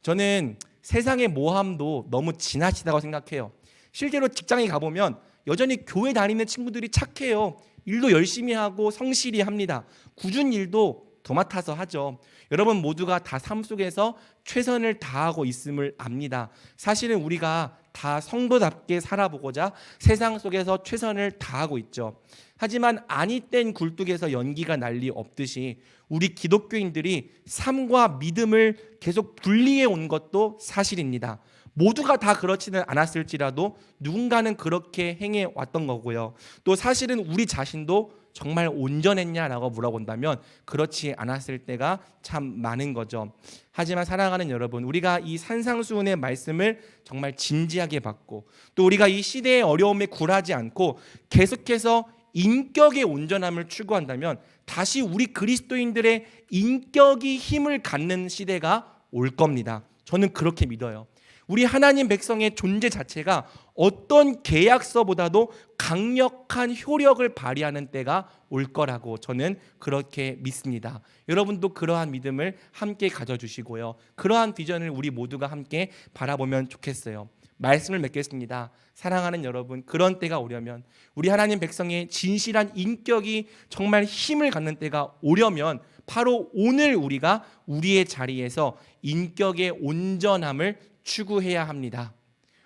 저는 세상의 모함도 너무 지나치다고 생각해요. 실제로 직장에 가보면 여전히 교회 다니는 친구들이 착해요. 일도 열심히 하고 성실히 합니다. 굳은 일도 도맡아서 하죠. 여러분 모두가 다 삶 속에서 최선을 다하고 있음을 압니다. 사실은 우리가 다 성도답게 살아보고자 세상 속에서 최선을 다하고 있죠. 하지만 아니 땐 굴뚝에서 연기가 날 리 없듯이 우리 기독교인들이 삶과 믿음을 계속 분리해 온 것도 사실입니다. 모두가 다 그렇지는 않았을지라도 누군가는 그렇게 행해 왔던 거고요. 또 사실은 우리 자신도 정말 온전했냐라고 물어본다면 그렇지 않았을 때가 참 많은 거죠. 하지만 사랑하는 여러분, 우리가 이 산상수훈의 말씀을 정말 진지하게 받고 또 우리가 이 시대의 어려움에 굴하지 않고 계속해서 인격의 온전함을 추구한다면 다시 우리 그리스도인들의 인격이 힘을 갖는 시대가 올 겁니다. 저는 그렇게 믿어요. 우리 하나님 백성의 존재 자체가 어떤 계약서보다도 강력한 효력을 발휘하는 때가 올 거라고 저는 그렇게 믿습니다. 여러분도 그러한 믿음을 함께 가져주시고요. 그러한 비전을 우리 모두가 함께 바라보면 좋겠어요. 말씀을 맺겠습니다. 사랑하는 여러분, 그런 때가 오려면 우리 하나님 백성의 진실한 인격이 정말 힘을 갖는 때가 오려면 바로 오늘 우리가 우리의 자리에서 인격의 온전함을 추구해야 합니다.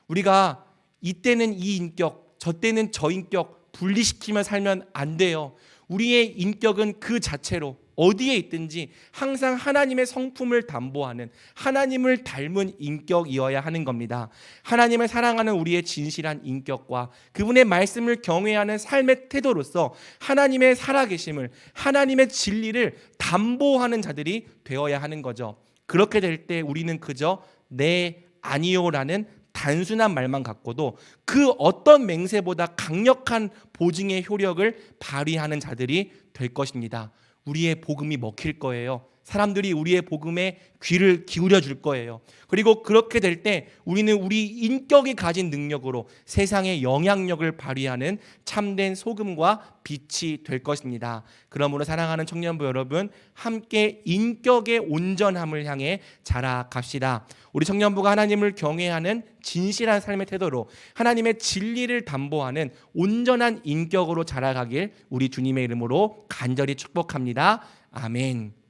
우리가 이때는 이 인격, 저 때는 저 인격 분리시키며 살면 안 돼요. 우리의 인격은 그 자체로 어디에 있든지 항상 하나님의 성품을 담보하는 하나님을 닮은 인격이어야 하는 겁니다. 하나님을 사랑하는 우리의 진실한 인격과 그분의 말씀을 경외하는 삶의 태도로서 하나님의 살아계심을, 하나님의 진리를 담보하는 자들이 되어야 하는 거죠. 그렇게 될 때 우리는 그저 네, 아니요라는 단순한 말만 갖고도 그 어떤 맹세보다 강력한 보증의 효력을 발휘하는 자들이 될 것입니다. 우리의 복음이 먹힐 거예요. 사람들이 우리의 복음에 귀를 기울여 줄 거예요. 그리고 그렇게 될 때 우리는 우리 인격이 가진 능력으로 세상의 영향력을 발휘하는 참된 소금과 빛이 될 것입니다. 그러므로 사랑하는 청년부 여러분, 함께 인격의 온전함을 향해 자라갑시다. 우리 청년부가 하나님을 경외하는 진실한 삶의 태도로 하나님의 진리를 담보하는 온전한 인격으로 자라가길 우리 주님의 이름으로 간절히 축복합니다. 아멘.